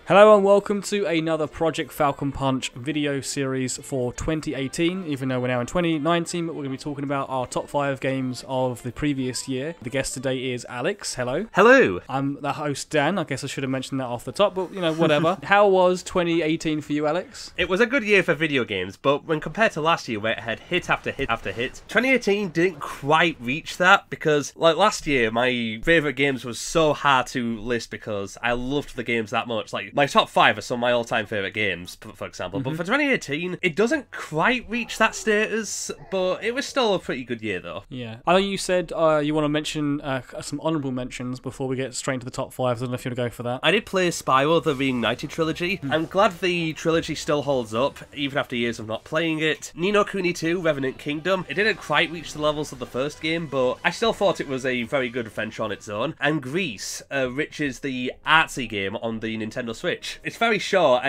Hello and welcome to another Project Falcon Punch video series for 2018. Even though we're now in 2019, but we're going to be talking about our top 5 games of the previous year. The guest today is Alex. Hello. Hello. I'm the host, Dan. I guess I should have mentioned that off the top, but you know, whatever. How was 2018 for you, Alex? It was a good year for video games, but when compared to last year where it had hit after hit after hit, 2018 didn't quite reach that because, like last year, my favourite games was so hard to list because I loved the games that much. Like, my top 5 are some of my all-time favourite games, for example. But for 2018, it doesn't quite reach that status, but it was still a pretty good year, though. Yeah. I know you said you want to mention some honourable mentions before we get straight into the top 5. I don't know if you want to go for that. I did play Spyro the Reignited trilogy. I'm glad the trilogy still holds up, even after years of not playing it. Ni no Kuni 2, Revenant Kingdom. It didn't quite reach the levels of the first game, but I still thought it was a very good adventure on its own. And Grease, which is the artsy game on the Nintendo Switch. It's very short,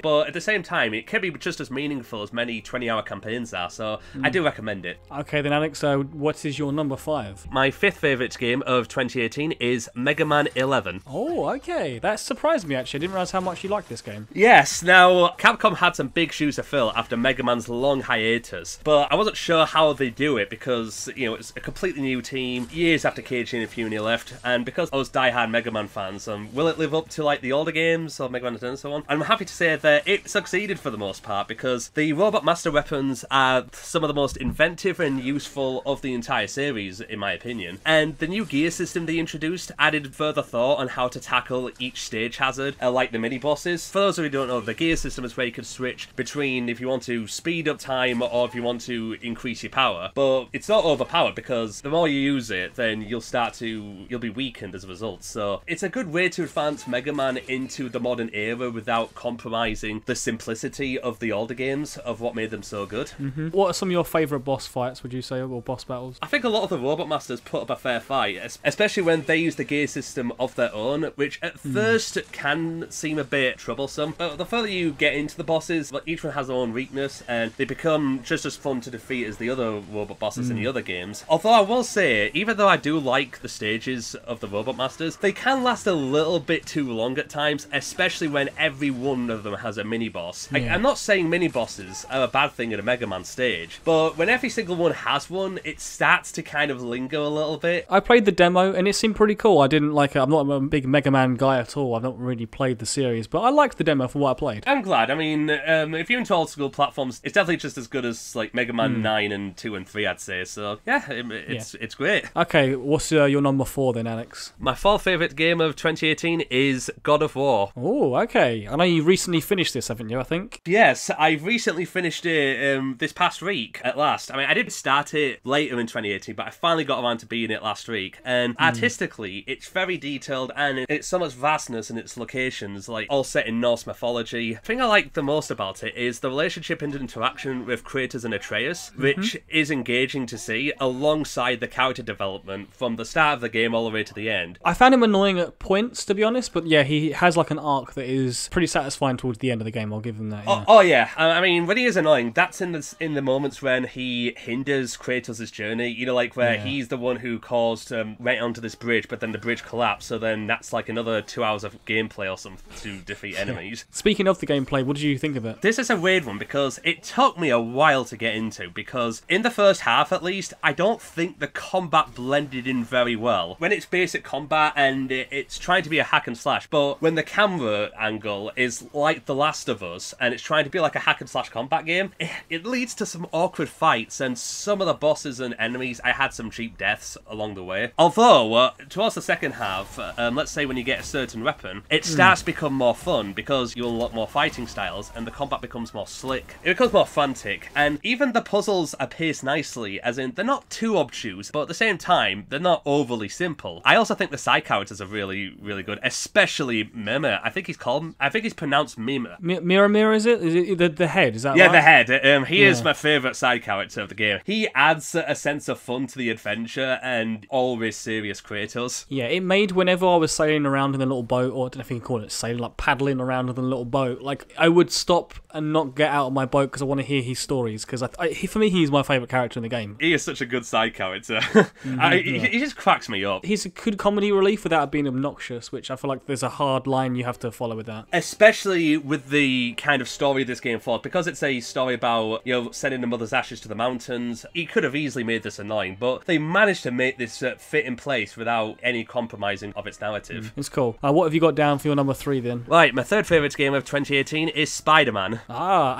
but at the same time, it can be just as meaningful as many 20-hour campaigns are, so I do recommend it. Okay then, Alex, so what is your number 5? My 5th favourite game of 2018 is Mega Man 11. Oh, okay. That surprised me, actually. I didn't realise how much you liked this game. Yes, now, Capcom had some big shoes to fill after Mega Man's long hiatus, but I wasn't sure how they do it because, you know, it's a completely new team, years after Keiji Inafune left, and because I was die-hard Mega Man fans, will it live up to, like, the older games of Mega Man and so on? I'm happy to say that it succeeded for the most part because the Robot Master weapons are some of the most inventive and useful of the entire series, in my opinion. And the new gear system they introduced added further thought on how to tackle each stage hazard, like the mini-bosses. For those who don't know, the gear system is where you can switch between if you want to speed up time or if you want to increase your power. But it's not overpowered because the more you use it, then you'll be weakened as a result. So it's a good way to advance Mega Man into the modern era without compromising the simplicity of the older games of what made them so good. What are some of your favourite boss fights, would you say, or boss battles? I think a lot of the Robot Masters put up a fair fight, especially when they use the gear system of their own, which at first can seem a bit troublesome. But the further you get into the bosses, each one has their own weakness, and they become just as fun to defeat as the other robot bosses in the other games. Although I will say, even though I do like the stages of the Robot Masters, they can last a little bit too long at times, especially when every one of them has a mini-boss. Yeah. I'm not saying mini-bosses are a bad thing in a Mega Man stage, but when every single one has one, it starts to kind of linger a little bit. I played the demo and it seemed pretty cool. I didn't like it. I'm not a big Mega Man guy at all. I've not really played the series, but I liked the demo for what I played. I'm glad. I mean, if you're into old school platforms, it's definitely just as good as like Mega Man 9 and 2 and 3, I'd say. So yeah, it's great. Okay, what's your number 4 then, Alex? My 4th favourite game of 2018 is God of War. Oh, okay. I know you recently finished this, haven't you, I think? Yes, I've recently finished it this past week at last. I mean, I did start it later in 2018, but I finally got around to beating it last week. And artistically, it's very detailed and it's so much vastness in its locations, like all set in Norse mythology. The thing I like the most about it is the relationship and interaction with Kratos and Atreus, which is engaging to see alongside the character development from the start of the game all the way to the end. I found him annoying at points, to be honest, but yeah, he has like an arc that is pretty satisfying towards the end of the game. I'll give him that. Yeah. Oh yeah, I mean, when he is annoying, that's in the moments when he hinders Kratos' journey. You know, like where he's the one who caused right onto this bridge, but then the bridge collapsed. So then that's like another 2 hours of gameplay or something to defeat enemies. Speaking of the gameplay, what did you think of it? This is a weird one because it took me a while to get into because in the first half at least, I don't think the combat blended in very well. When it's basic combat and it's trying to be a hack and slash, but when the camera angle is like The Last of Us and it's trying to be like a hack and slash combat game, it leads to some awkward fights and some of the bosses and enemies, I had some cheap deaths along the way. Although, towards the second half, let's say when you get a certain weapon, it starts to become more fun because you unlock more fighting styles and the combat becomes more slick. It becomes more frantic, and even the puzzles are paced nicely, as in they're not too obtuse, but at the same time, they're not overly simple. I also think the side characters are really, really good, especially Mima. I think he's pronounced Mima. Mira, is it? Is it the head? Is that yeah, right? the head. He is my favourite side character of the game. He adds a sense of fun to the adventure and always serious Kratos. Yeah, it made whenever I was sailing around in a little boat, or I don't know if you can call it sailing, like paddling around in a little boat, like I would stop and not get out of my boat because I want to hear his stories, because for me, he's my favourite character in the game. He is such a good side character. He just cracks me up. He's a good comedy relief without being obnoxious, which I feel like there's a hard line you have to follow with that. Especially with the kind of story this game follows, because it's a story about, you know, sending the mother's ashes to the mountains. You could have easily made this annoying, but they managed to make this fit in place without any compromising of its narrative. It's cool. What have you got down for your number 3 then? Right, my third favourite game of 2018 is SpiderMan.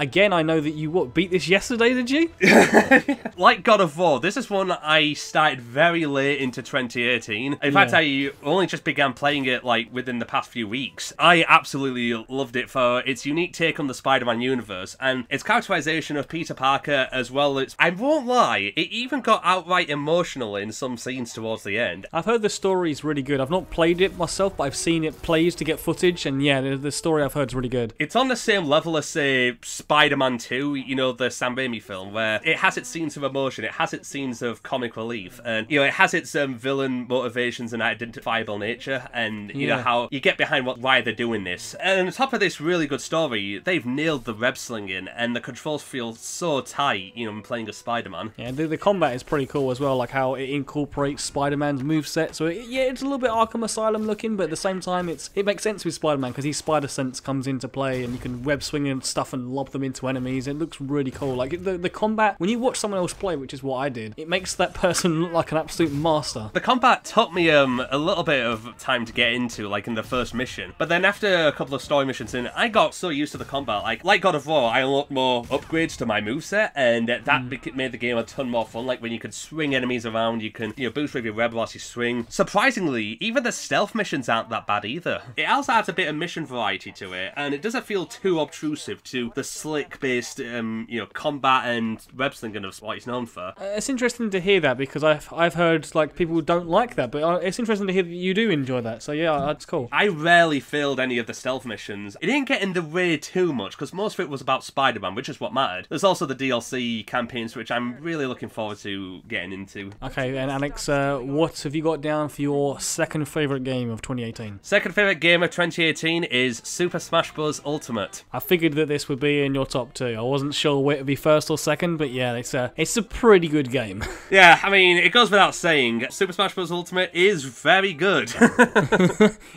Again, I know that you beat this yesterday, did you? Like God of War, this is one I started very late into 2018. In fact, I only just began playing it like within the past few weeks. I absolutely loved it for its unique take on the Spider-Man universe and its characterization of Peter Parker, as well as, I won't lie, it even got outright emotional in some scenes towards the end. I've heard the story's really good. I've not played it myself, but I've seen it plays to get footage, and yeah, the story I've heard is really good. It's on the same level as, say, Spider-Man 2, you know, the Sam Raimi film, where it has its scenes of emotion, it has its scenes of comic relief, and, you know, it has its villain motivations and identifiable nature, and, you know, how you get behind why they're doing this. And on top of this really good story, they've nailed the web slinging, and the controls feel so tight, you know, when playing as Spider-Man. Yeah, the combat is pretty cool as well, like how it incorporates Spider-Man's moveset. So, it's a little bit Arkham Asylum looking, but at the same time, it makes sense with Spider-Man, because his spider sense comes into play, and you can web swing and stuff and lob them into enemies. It looks really cool. Like, the combat, when you watch someone else play, which is what I did, it makes that person look like an absolute master. The combat took me a little bit of time to get into, like in the first mission, but then after a couple of story missions in, I got so used to the combat. Like God of War, I unlocked more upgrades to my moveset, and that made the game a ton more fun. Like when you could swing enemies around, you can, you know, boost with your web whilst you swing. Surprisingly, even the stealth missions aren't that bad either. It also adds a bit of mission variety to it, and it doesn't feel too obtrusive to the slick-based, you know, combat and web slinging of what it's known for. It's interesting to hear that, because I've heard like people don't like that, but it's interesting to hear that you do enjoy that. So yeah, that's cool. I rarely failed any of the stealth missions. It didn't get in the way too much, because most of it was about Spider-Man, which is what mattered. There's also the DLC campaigns, which I'm really looking forward to getting into. Okay, and Alex, what have you got down for your second favourite game of 2018? Second favourite game of 2018 is Super Smash Bros. Ultimate. I figured that this would be in your top 2. I wasn't sure where it would be first or second, but yeah, it's a pretty good game. Yeah, I mean, it goes without saying, Super Smash Bros. Ultimate is very good.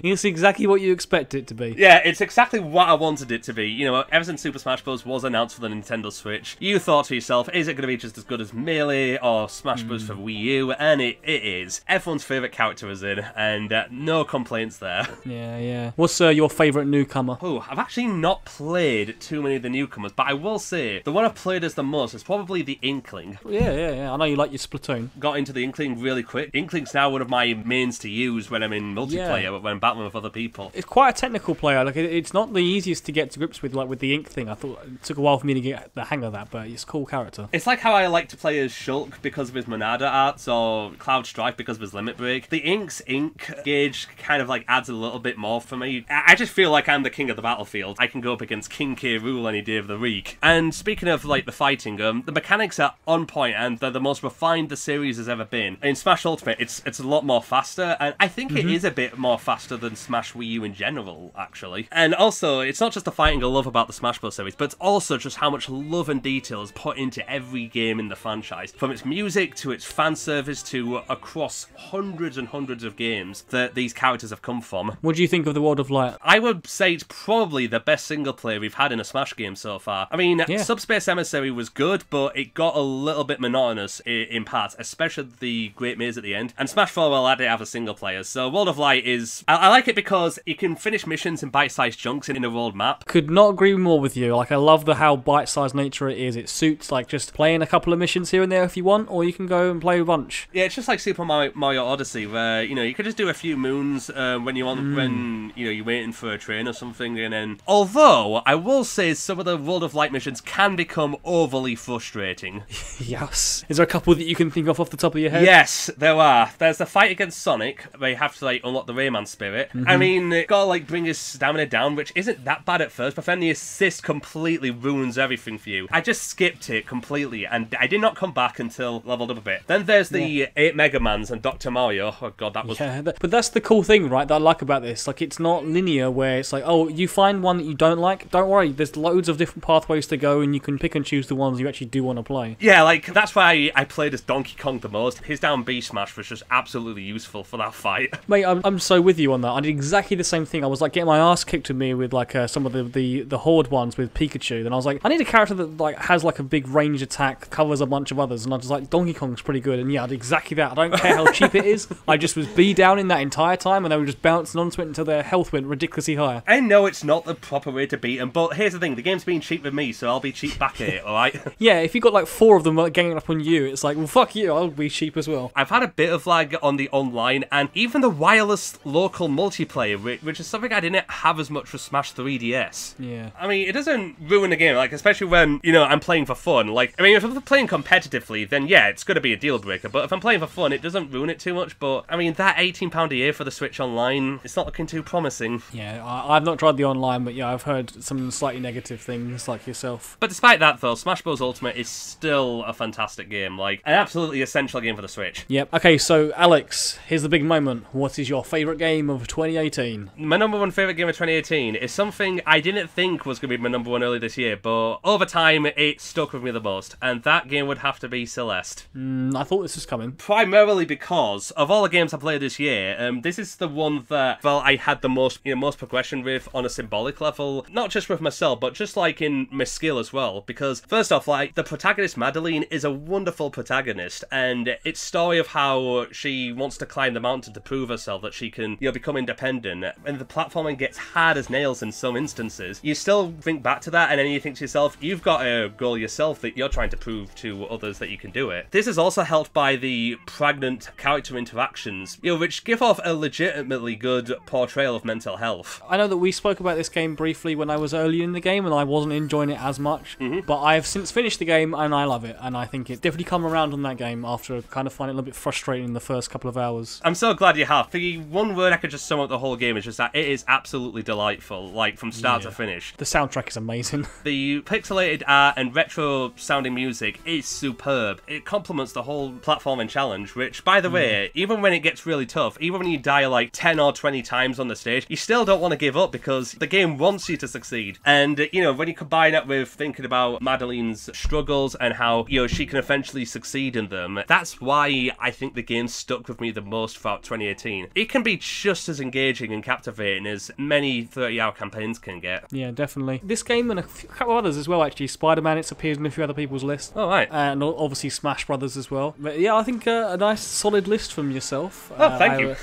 It's exactly what you expect it to be. Yeah, it's exactly what I wanted it to be. You know, ever since Super Smash Bros. Was announced for the Nintendo Switch, you thought to yourself, is it going to be just as good as Melee or Smash Bros. For Wii U? And it is. Everyone's favourite character is in, and no complaints there. Yeah. What's your favourite newcomer? Oh, I've actually not played too many of the newcomers, but I will say, the one I've played as the most is probably the Inkling. Yeah. I know you like your Splatoon. Got into the Inkling really quick. Inkling's now one of my mains to use when I'm in multiplayer, when I'm battling with other people. It's quite a technical player. Like, it's not the easiest to get to grips with, like with the ink thing. I thought it took a while for me to get the hang of that, but it's a cool character. It's like how I like to play as Shulk because of his Monada arts, or Cloud Strife because of his Limit Break. The Ink's ink gauge kind of like adds a little bit more for me. I just feel like I'm the king of the battlefield. I can go up against King K. Rool any day of the week. And speaking of like the fighting, the mechanics are on point, and they're the most refined the series has ever been. In Smash Ultimate, it's a lot more faster, and I think it is a bit more faster than Smash Wii U in general, actually. And also, it's not just the fighting I love about the Smash Bros. Series, but it's also just how much love and detail is put into every game in the franchise. From its music to its fan service to across hundreds and hundreds of games that these characters have come from. What do you think of the World of Light? I would say it's probably the best single player we've had in a Smash game so far. I mean, Subspace Emissary was good, but it got a little bit monotonous in parts, especially the Great Maze at the end. And Smash 4, well, I didn't have a single player, so World of Light is... I like it because you can finish missions in bite-sized chunks in a world map. Could not agree more with you. Like, I love how bite-sized nature it is. It suits, like, just playing a couple of missions here and there if you want, or you can go and play a bunch. Yeah, it's just like Super Mario Odyssey, where, you know, you could just do a few moons when you want, when, you know, you're waiting for a train or something, and then... Although, I will say some of the World of Light missions can become overly frustrating. Yes. Is there a couple that you can think of off the top of your head? Yes, there are. There's the fight against Sonic, where you have to, like, unlock the Rayman spirit. I mean, it gotta, like, bring his stamina down, which isn't that bad at first, but then the assist completely ruins everything for you. I just skipped it completely, and I did not come back until leveled up a bit. Then there's the 8 Mega Mans and Dr. Mario. Oh god, that was... Yeah, but that's the cool thing, right, that I like about this. Like, it's not linear, where it's like, oh, you find one that you don't like, don't worry, there's loads of different pathways to go, and you can pick and choose the ones you actually do want to play. Yeah, like, that's why I played as Donkey Kong the most. His down B smash was just absolutely useful for that fight. Mate, I'm so with you on that. I did exactly the same thing. I was like getting my ass kicked with me with like some of the horde ones with Pikachu. Then I was like, I need a character that like has like a big range attack, covers a bunch of others, and I was like, Donkey Kong's pretty good. And yeah, I did exactly that. I don't care how cheap it is. I just was B down in that entire time, and they were just bouncing onto it until their health went ridiculously high. I know it's not the proper way to beat them, but here's the thing: the game's being cheap with me, so I'll be cheap back at it. All right? Yeah, if you got like 4 of them ganging up on you, it's like, well, fuck you. I'll be cheap as well. I've had a bit of lag on the online, and even the wireless local multiplayer, which is something I didn't have as much with Smash 3DS. Yeah. I mean, it doesn't ruin the game, like, especially when, you know, I'm playing for fun. Like, I mean, if I'm playing competitively, then yeah, it's going to be a deal breaker, but if I'm playing for fun, it doesn't ruin it too much. But, I mean, that £18 a year for the Switch Online, it's not looking too promising. Yeah, I've not tried the online, but yeah, I've heard some slightly negative things like yourself. But despite that, though, Smash Bros. Ultimate is still a fantastic game, like, an absolutely essential game for the Switch. Yep. Okay, so Alex, here's the big moment. What is your favourite game of 2018? My number one favourite game of 2018 is something I didn't think was going to be my number one earlier this year, but over time, it stuck with me the most, and that game would have to be Celeste. I thought this was coming. Primarily because of all the games I played this year, this is the one that, well, I had the most, most progression with on a symbolic level, not just with myself, but just like in my skill as well. Because first off, like, the protagonist Madeline is a wonderful protagonist, and its story of how she wants to climb the mountain to prove herself that she can, become independent, and the platforming gets hard as nails in some instances. You still think back to that, and then you think to yourself, you've got a goal yourself that you're trying to prove to others that you can do it. This is also helped by the pregnant character interactions, which give off a legitimately good portrayal of mental health. I know that we spoke about this game briefly when I was early in the game, and I wasn't enjoying it as much, but I've since finished the game, and I love it, and I think it definitely come around on that game after kind of finding it a little bit frustrating in the first couple of hours. I'm so glad you have. The one word I could just sum up the whole game is just that it is absolutely delightful, like from start to finish. The soundtrack is amazing. The pixelated art and retro sounding music is superb. It complements the whole platforming challenge, which, by the way, even when it gets really tough, even when you die like 10 or 20 times on the stage, you still don't want to give up because the game wants you to succeed. And, when you combine that with thinking about Madeline's struggles and how, she can eventually succeed in them, that's why I think the game stuck with me the most throughout 2018. It can be just as engaging and captivating as many 30-hour campaigns can get. Yeah, definitely. This game and a couple of others as well, actually. SpiderMan, it's appeared in a few other people's lists. Oh, right. And obviously Smash Brothers as well. But yeah, I think a nice solid list from yourself. Oh, thank you.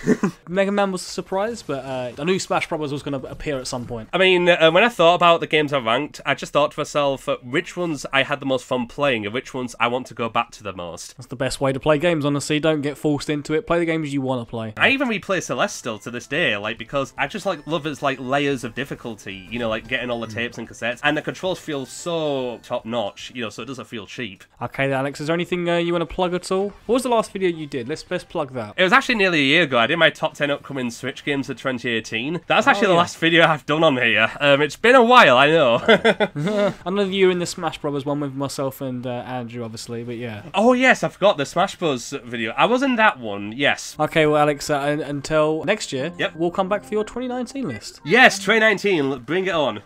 Mega Man was a surprise, but I knew Smash Brothers was going to appear at some point. I mean, when I thought about the games I ranked, I just thought to myself which ones I had the most fun playing and which ones I want to go back to the most. That's the best way to play games, honestly. Don't get forced into it. Play the games you want to play. I even replay Celeste still to this day, because I just love its layers of difficulty, like getting all the tapes and cassettes, and the controls feel so top notch, so it doesn't feel cheap. Okay, then, Alex, is there anything you want to plug at all? What was the last video you did? Let's plug that. It was actually nearly a year ago. I did my top 10 upcoming Switch games of 2018. That's actually the last video I've done on here. It's been a while, I know. I know you were in the Smash Brothers one with myself and Andrew, obviously, but yeah. Oh yes, I forgot the Smash Bros video. I was in that one, yes. Okay, well, Alex, until next year, yep, we'll come back for your 2019 list. Yes, 2019, bring it on.